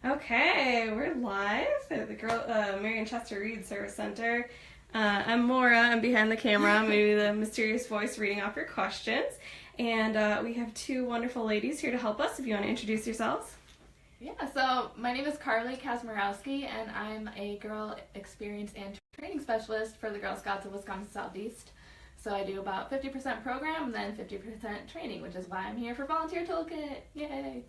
Okay, we're live at the Marion Chester Reed Service Center. I'm Maura. I'm behind the camera. Maybe the mysterious voice reading off your questions. And we have two wonderful ladies here to help us. If you want to introduce yourselves. Yeah, so my name is Carly Kazmarowski, and I'm a Girl Experience and Training Specialist for the Girl Scouts of Wisconsin Southeast. So I do about 50% program and then 50% training, which is why I'm here for Volunteer Toolkit. Yay!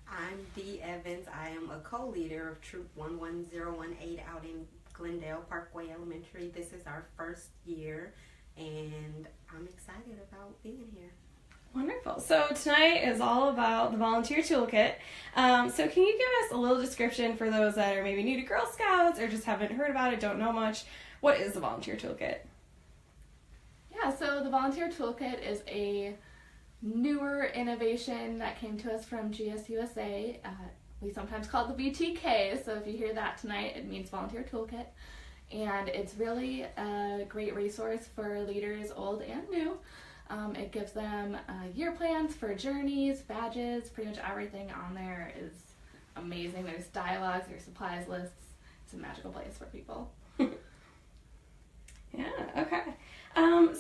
I'm Dee Evans. I am a co-leader of Troop 11018 out in Glendale Parkway Elementary. This is our first year, and I'm excited about being here. Wonderful. So tonight is all about the Volunteer Toolkit. So can you give us a little description for those that are maybe new to Girl Scouts or just haven't heard about it, don't know much? What is the Volunteer Toolkit? Yeah, so the Volunteer Toolkit is a newer innovation that came to us from GSWISE. We sometimes call it the VTK, so if you hear that tonight, it means Volunteer Toolkit. And it's really a great resource for leaders old and new. It gives them year plans for journeys, badges, pretty much everything on there is amazing. There's dialogues, there's supplies lists. It's a magical place for people. Yeah, okay.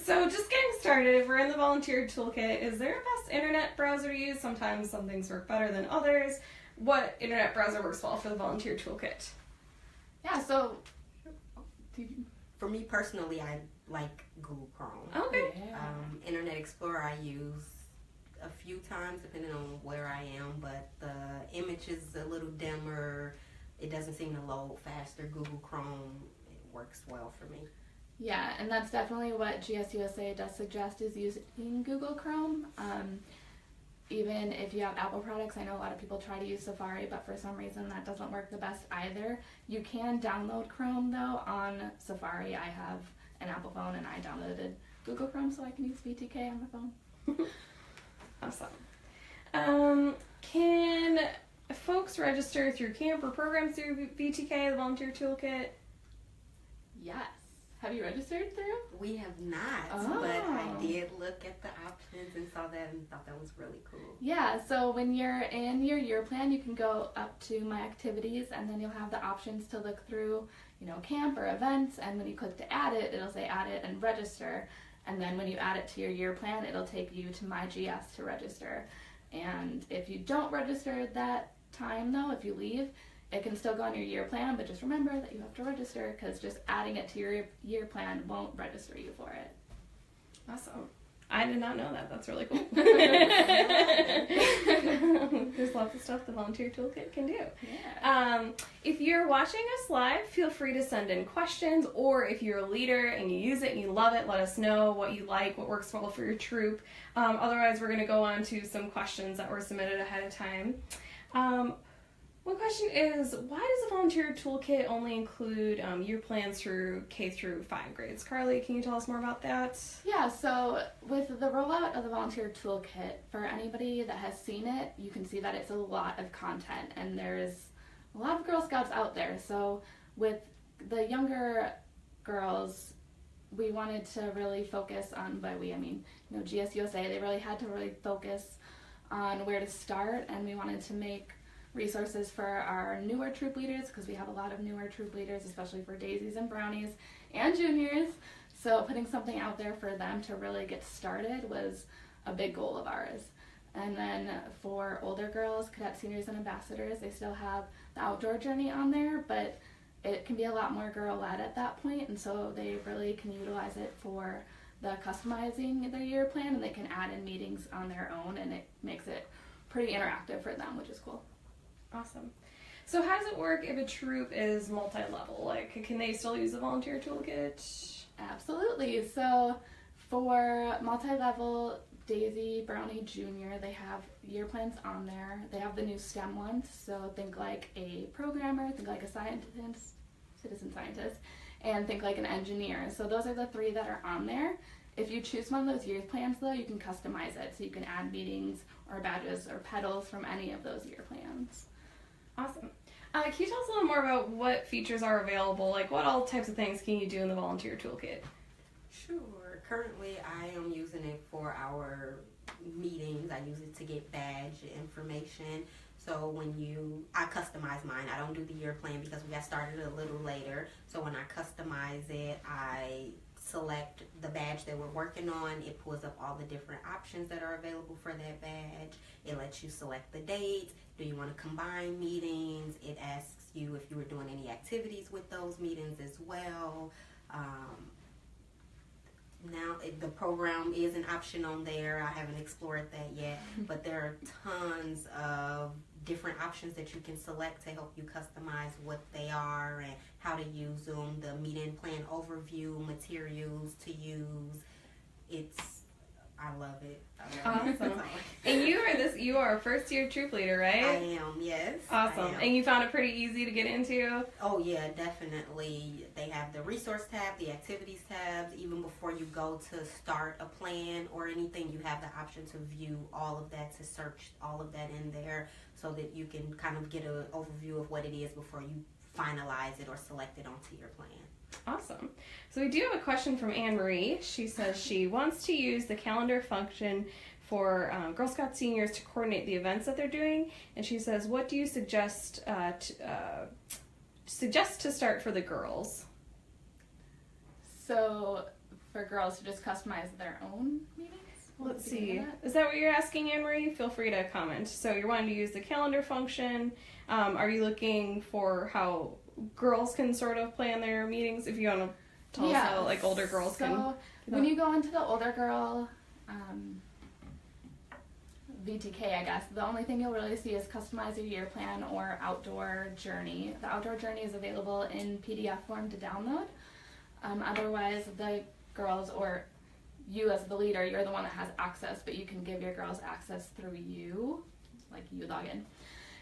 So just getting started, if we're in the Volunteer Toolkit, is there a best internet browser to use? Sometimes some things work better than others. What internet browser works well for the Volunteer Toolkit? Yeah, so For me personally, I like Google Chrome. Okay. Yeah. Internet Explorer I use a few times depending on where I am, but the image is a little dimmer. It doesn't seem to load faster. Google Chrome, it works well for me. Yeah, and that's definitely what GSWISE does suggest is using Google Chrome. Even if you have Apple products, I know a lot of people try to use Safari, but for some reason that doesn't work the best either. You can download Chrome though on Safari. I have an Apple phone and I downloaded Google Chrome so I can use VTK on my phone. Awesome. Can folks register through camp or programs through VTK, the Volunteer Toolkit? Yes. Have you registered through? We have not, but I did look at the options and saw that and thought that was really cool. Yeah, so when you're in your year plan, you can go up to My Activities, and then you'll have the options to look through, camp or events, and when you click to add it, it'll say add it and register, and then when you add it to your year plan, it'll take you to My GS to register. And if you don't register at that time, though, if you leave, it can still go on your year plan, but just remember that you have to register because just adding it to your year plan won't register you for it. Awesome. I did not know that. That's really cool. There's lots of stuff the Volunteer Toolkit can do. Yeah. If you're watching us live, feel free to send in questions, or if you're a leader and you use it and you love it, let us know what you like, what works well for your troop. Otherwise, we're going to go on to some questions that were submitted ahead of time. One question is, why does the Volunteer Toolkit only include year plans through K through 5 grades? Carly, can you tell us more about that? Yeah, so with the rollout of the Volunteer Toolkit, for anybody that has seen it, you can see that it's a lot of content, and there's a lot of Girl Scouts out there. So with the younger girls, we wanted to really focus on, by we, I mean, GSUSA, they really had to really focus on where to start, and we wanted to make resources for our newer troop leaders because we have a lot of newer troop leaders, especially for daisies and brownies and juniors. So putting something out there for them to really get started was a big goal of ours. And then for older girls, cadet seniors and ambassadors, they still have the outdoor journey on there, but it can be a lot more girl-led at that point, and so they really can utilize it for the customizing their year plan, and they can add in meetings on their own, and it makes it pretty interactive for them, which is cool. Awesome. So how does it work if a troop is multi-level? Like, can they still use the Volunteer Toolkit? Absolutely. So for multi-level Daisy, Brownie, Junior, they have year plans on there. They have the new STEM ones, so think like a programmer, think like a scientist, citizen scientist, and think like an engineer. So those are the 3 that are on there. If you choose one of those year plans, though, you can customize it, so you can add meetings or badges or pedals from any of those year plans. Awesome. Can you tell us a little more about what features are available? Like, what all types of things can you do in the Volunteer Toolkit? Sure. Currently, I am using it for our meetings. I use it to get badge information. So I customize mine. I don't do the year plan because we got started a little later. So when I customize it, I select the badge that we're working on. It pulls up all the different options that are available for that badge. It lets you select the dates. Do you want to combine meetings? It asks you if you were doing any activities with those meetings as well. Now the program is an option on there. I haven't explored that yet, but there are tons of different options that you can select to help you customize what they are and how to use them. The meeting plan overview, materials to use. I love it. Awesome. And you are a first year troop leader, right? I am, yes. Awesome. And you found it pretty easy to get into? Oh yeah, definitely. They have the resource tab, the activities tabs. Even before you go to start a plan or anything, you have the option to view all of that, to search all of that in there so that you can kind of get an overview of what it is before you finalize it or select it onto your plan. Awesome. So we do have a question from Anne Marie. She says she wants to use the calendar function for Girl Scout seniors to coordinate the events that they're doing. And she says, what do you suggest to start for the girls? So for girls to just customize their own meetings? Let's see. Is that what you're asking, Anne Marie? Feel free to comment. So you're wanting to use the calendar function. Are you looking for how girls can sort of plan their meetings? If you want to tell us how like older girls can. So when you go into the older girl VTK, I guess, the only thing you'll really see is customize your year plan or outdoor journey. The outdoor journey is available in PDF form to download. Otherwise, the girls or you as the leader, you're the one that has access, but you can give your girls access through you, like you log in.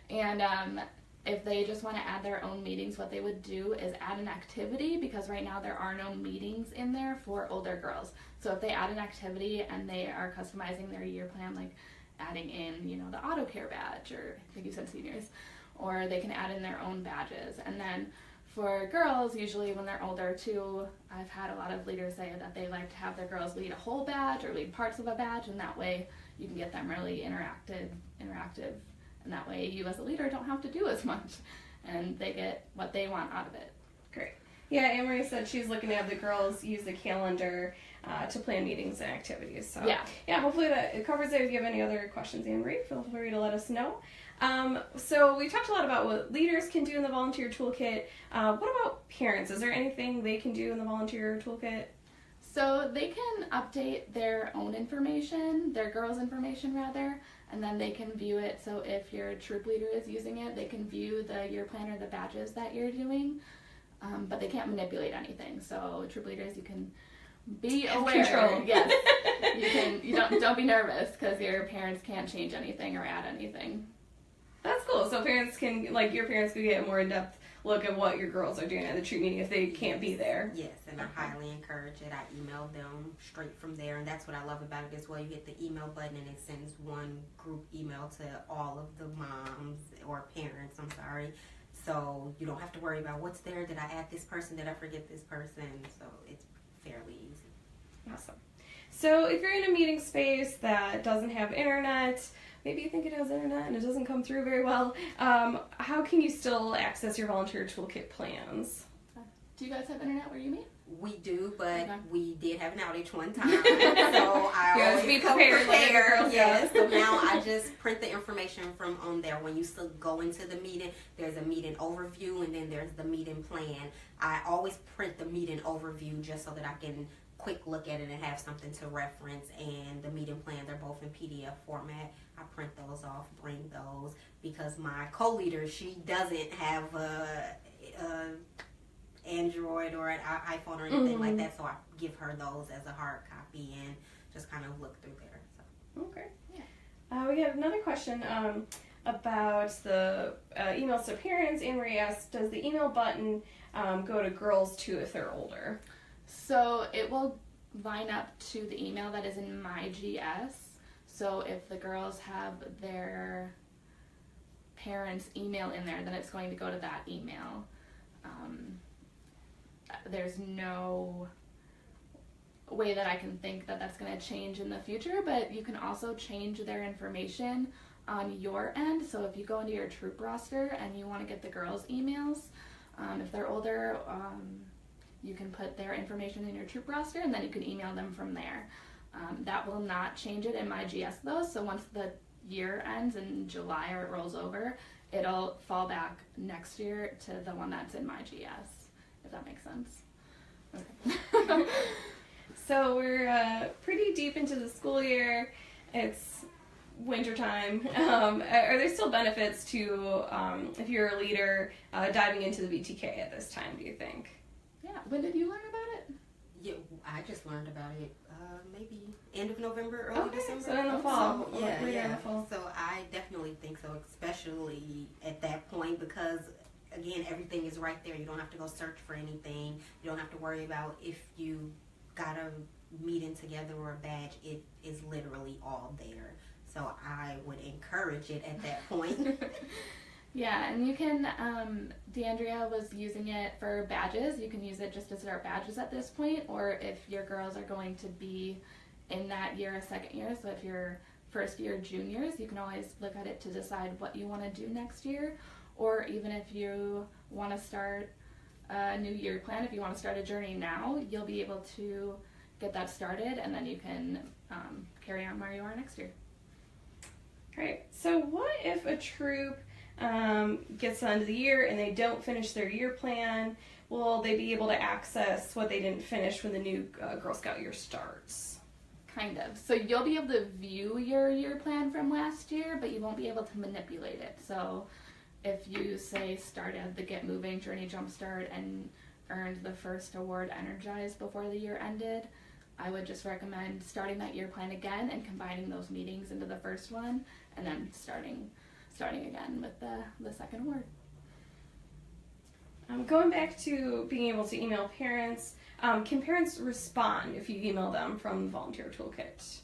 And if they just want to add their own meetings, what they would do is add an activity, because right now there are no meetings in there for older girls. So if they add an activity and they are customizing their year plan, like adding in, you know, the auto care badge, or I think you said seniors, or they can add in their own badges. And then for girls, usually when they're older too, I've had a lot of leaders say that they like to have their girls lead a whole badge or lead parts of a badge, and that way you can get them really interactive, and that way you as a leader don't have to do as much, and they get what they want out of it. Great. Yeah, Anne-Marie said she's looking to have the girls use the calendar to plan meetings and activities. So yeah, hopefully that covers it. If you have any other questions, Anne-Marie, feel free to let us know. So we talked a lot about what leaders can do in the Volunteer Toolkit. What about parents? Is there anything they can do in the Volunteer Toolkit? So they can update their own information, their girls' information rather, and then they can view it. So if your troop leader is using it, they can view the year plan or the badges that you're doing, but they can't manipulate anything. So troop leaders, you can be aware. Control. Yes, you don't be nervous, because your parents can't change anything or add anything. That's cool. So parents can, like, your parents could get a more in-depth look at what your girls are doing at the troop meeting if they can't be there. Yes, and I highly encourage it. I email them straight from there, and that's what I love about it as well. You hit the email button and it sends one group email to all of the moms or parents, so you don't have to worry about what's there. Did I add this person? Did I forget this person? So it's fairly easy. Awesome. So if you're in a meeting space that doesn't have internet, maybe you think it has internet and it doesn't come through very well, how can you still access your Volunteer Toolkit plans? Do you guys have internet where you meet? We do, but we did have an outage one time, so I always be prepared. Yes, so now I just print the information from on there. When you still go into the meeting, there's a meeting overview, and then there's the meeting plan. I always print the meeting overview just so that I can quick look at it and have something to reference, and the meeting plan, they're both in PDF format. I print those off, bring those, because my co-leader, she doesn't have a Android or an iPhone or anything like that, so I give her those as a hard copy and just kind of look through there. So. Okay. Yeah. We have another question about the emails to parents. Anne-Marie asked, does the email button go to girls too if they're older? So it will line up to the email that is in my GS. So if the girls have their parents' email in there, then it's going to go to that email. There's no way that I can think that that's going to change in the future, but you can also change their information on your end. So if you go into your troop roster and you want to get the girls' emails, if they're older, you can put their information in your troop roster and then you can email them from there. That will not change it in my GS though, so once the year ends in July or it rolls over, it'll fall back next year to the one that's in my GS, if that makes sense. Okay. So we're pretty deep into the school year. It's wintertime. Are there still benefits to, if you're a leader, diving into the VTK at this time, do you think? Yeah. When did you learn about it? Yeah, I just learned about it maybe end of November, early December. So in the fall. So, yeah, In the fall. So I definitely think so, especially at that point, because again, everything is right there. You don't have to go search for anything. You don't have to worry about if you got a meeting together or a badge. It is literally all there. So I would encourage it at that point. Yeah, and you can, Andria was using it for badges. You can use it just to start badges at this point, or if your girls are going to be in that year, a second year, so if you're first year juniors, you can always look at it to decide what you want to do next year, or even if you want to start a new year plan, if you want to start a journey now, you'll be able to get that started, and then you can carry on where you are next year. Great. So what if a troop gets to the end of the year and they don't finish their year plan? Will they be able to access what they didn't finish when the new Girl Scout year starts? Kind of. So you'll be able to view your year plan from last year, but you won't be able to manipulate it. So if you, say, started the Get Moving Journey Jumpstart and earned the first award Energized before the year ended, I would just recommend starting that year plan again and combining those meetings into the first one, and then starting again with the second award. Going back to being able to email parents, can parents respond if you email them from the Volunteer Toolkit?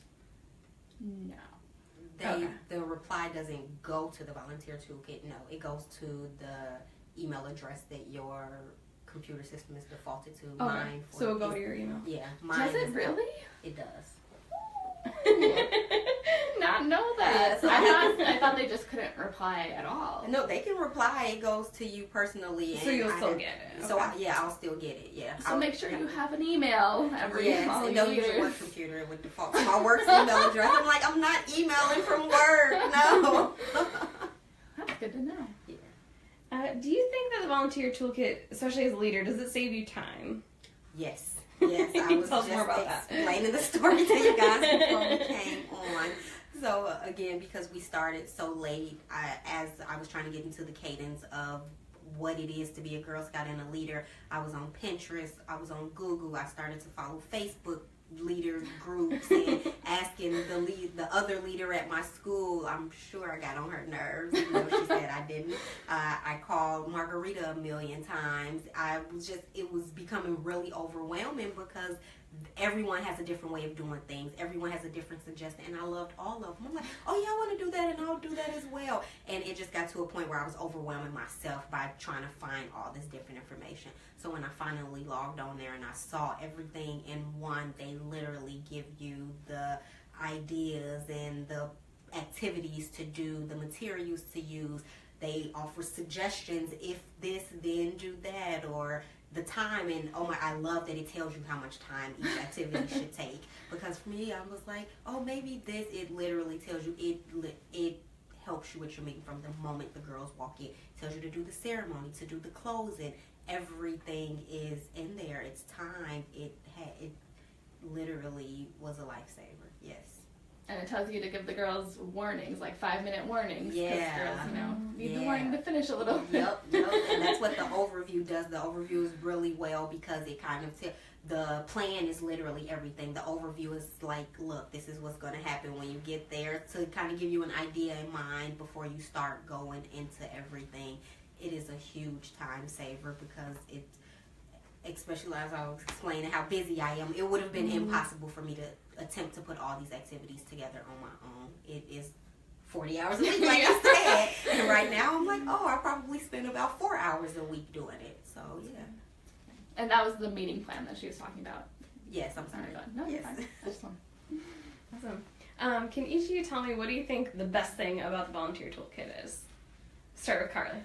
No. The reply doesn't go to the Volunteer Toolkit. No, it goes to the email address that your computer system is defaulted to. Okay. Mine. So it'll go to your email. Yeah. Mine Does it really? It does. Not know that. Yeah, so I thought they just couldn't reply at all. No, they can reply. It goes to you personally. So you'll still get it. So Okay. I'll still get it. Yeah. So make sure you have an email every all and don't use your years. work computer. It would default to my work's email address. I'm like, I'm not emailing from work. No. That's good to know. Yeah. Do you think that the Volunteer Toolkit, especially as a leader, does it save you time? Yes. Yes, I was Tell us just more about that. explaining the story to you guys before we came on. So again, because we started so late, as I was trying to get into the cadence of what it is to be a Girl Scout and a leader, I was on Pinterest, I was on Google, I started to follow Facebook leader groups and asking the other leader at my school. I'm sure I got on her nerves, even though she said I didn't. I called Margarita a million times. It was becoming really overwhelming because everyone has a different way of doing things. Everyone has a different suggestion, and I loved all of them. I'm like, oh yeah, I want to do that, and I'll do that as well. And it just got to a point where I was overwhelming myself by trying to find all this different information. So when I finally logged on there and I saw everything in one, they literally give you the ideas and the activities to do, the materials to use. They offer suggestions, if this, then do that, or the time. And I love that it tells you how much time each activity should take. Because for me, I was like, oh, maybe this. It literally tells you, it helps you with your meeting from the moment the girls walk in. It tells you to do the ceremony, to do the closing. Everything is in there. It's time. It literally was a lifesaver. Yes. And it tells you to give the girls warnings, like 5-minute warnings. Yeah. Because girls, need the warning to finish a little bit. Yep. And that's what the overview does. The overview is really well because it kind of the plan is literally everything. The overview is like, look, this is what's going to happen when you get there, to kind of give you an idea in mind before you start going into everything. It is a huge time saver because especially as I was explaining how busy I am, it would have been impossible for me to attempt to put all these activities together on my own. It is 40 hours a week, like I said. And right now I'm like, I probably spend about 4 hours a week doing it. So, yeah. And that was the meeting plan that she was talking about. Yes, I'm sorry. No, yes. you're fine. This one. Awesome. Can each of you tell me, what do you think the best thing about the Volunteer Toolkit is? Start with Carly.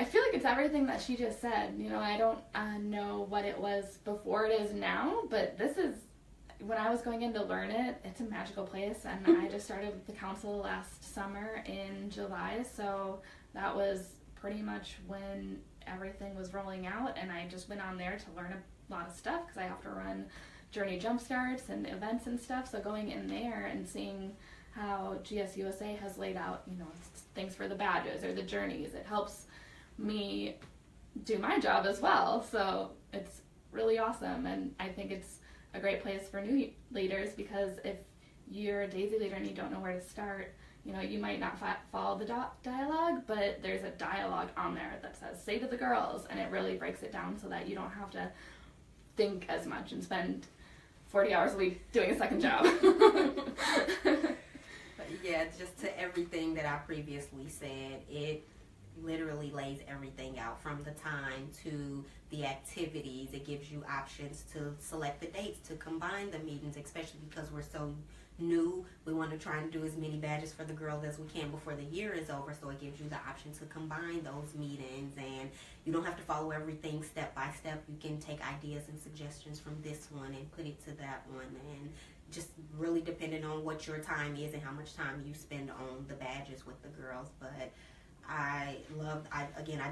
I feel like it's everything that she just said. You know, I don't know what it was before it is now, but this is, when I was going in to learn it, it's a magical place, and I just started with the council last summer in July, so that was pretty much when everything was rolling out, and I just went on there to learn a lot of stuff because I have to run Journey Jumpstarts and events and stuff, so going in there and seeing how GSUSA has laid out, you know, things for the badges or the journeys, it helps me do my job as well, so it's really awesome. And I think it's a great place for new leaders, because if you're a Daisy leader and you don't know where to start, you know, you might not follow the dialogue, but there's a dialogue on there that says say to the girls, and it really breaks it down so that you don't have to think as much and spend 40 hours a week doing a second job. Yeah, just to everything that I previously said, it literally lays everything out from the time to the activities. It gives you options to select the dates, to combine the meetings, especially because we're so new. We want to try and do as many badges for the girls as we can before the year is over, so it gives you the option to combine those meetings, and you don't have to follow everything step by step. You can take ideas and suggestions from this one and put it to that one, and just really depending on what your time is and how much time you spend on the badges with the girls. But I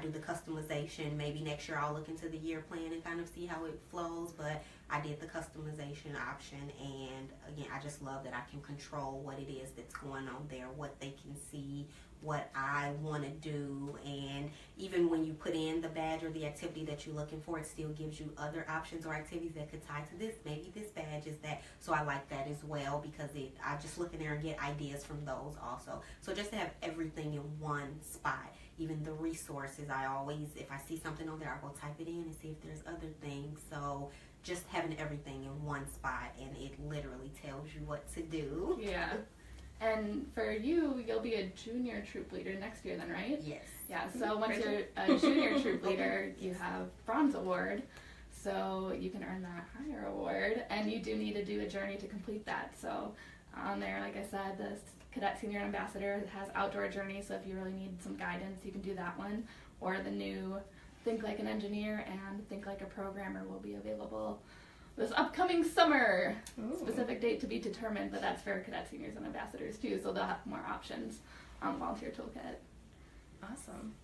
do the customization. Maybe next year I'll look into the year plan and kind of see how it flows, but I did the customization option, and again, I just love that I can control what it is that's going on there, what they can see, what I want to do. And even when you put in the badge or the activity that you're looking for, it still gives you other options or activities that could tie to this. Maybe this badge is that, so I like that as well, because I just look in there and get ideas from those also. So just to have everything in one spot, even the resources, I always, if I see something on there, I'll go type it in and see if there's other things. So just having everything in one spot, and it literally tells you what to do. Yeah. And for you, you'll be a junior troop leader next year then, right? Yes. Yeah, so once you're a junior troop leader, you have bronze award, so you can earn that higher award, and you do need to do a journey to complete that. So on there, like I said, the Cadet Senior Ambassador has outdoor journeys, so if you really need some guidance, you can do that one. Or the new Think Like an Engineer and Think Like a Programmer will be available this upcoming summer. Ooh. Specific date to be determined, but that's for Cadet Seniors and Ambassadors too, so they'll have more options on Volunteer Toolkit. Awesome.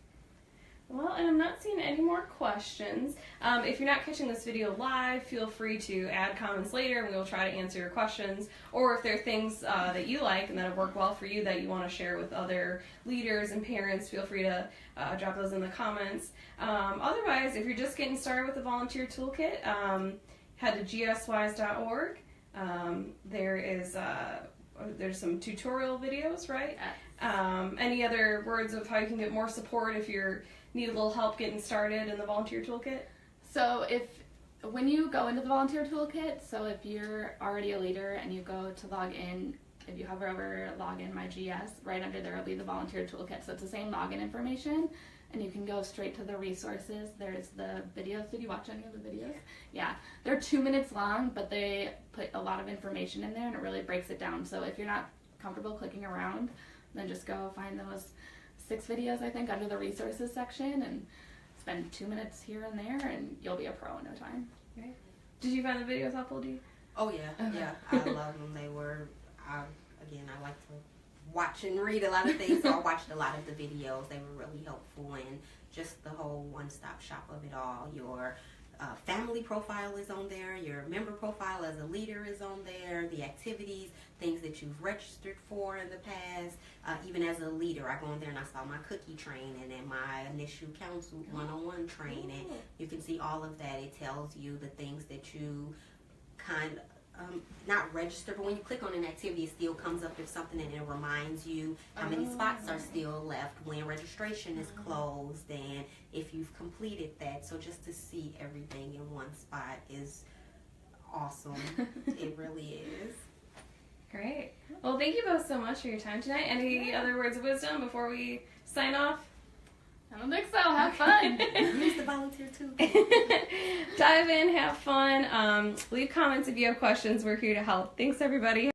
Well, and I'm not seeing any more questions. If you're not catching this video live, feel free to add comments later, and we will try to answer your questions. Or if there are things that you like and that have worked well for you that you want to share with other leaders and parents, feel free to drop those in the comments. Otherwise, if you're just getting started with the Volunteer Toolkit, head to gswise.org. There's some tutorial videos, right? Yes. Any other words of how you can get more support if you need a little help getting started in the Volunteer Toolkit? So when you go into the Volunteer Toolkit, so if you're already a leader and you go to log in, if you hover over login my GS, right under there will be the Volunteer Toolkit. So it's the same login information, and you can go straight to the resources. There's the videos. Did you watch any of the videos? Yeah. They're 2 minutes long, but they put a lot of information in there, and it really breaks it down. So if you're not comfortable clicking around, then just go find those 6 videos, I think, under the resources section, and spend 2 minutes here and there, and you'll be a pro in no time. Right. Did you find the videos helpful, Dee? Oh yeah, yeah. I love them. They were, again, I like to watch and read a lot of things, so I watched a lot of the videos. They were really helpful, and just the whole one-stop shop of it all. Your family profile is on there, your member profile as a leader is on there, the activities, things that you've registered for in the past. Even as a leader, I go in there and I saw my cookie training and my initial council one-on-one training. You can see all of that. It tells you the things that you kind of not register, but when you click on an activity, it still comes up with something, and it reminds you how many spots are still left, when registration is closed, and if you've completed that. So just to see everything in one spot is awesome. It really is. Great. Well, thank you both so much for your time tonight. Any other words of wisdom before we sign off? I don't think so. Have fun. Use the Volunteer too. Dive in, have fun. Leave comments if you have questions. We're here to help. Thanks, everybody.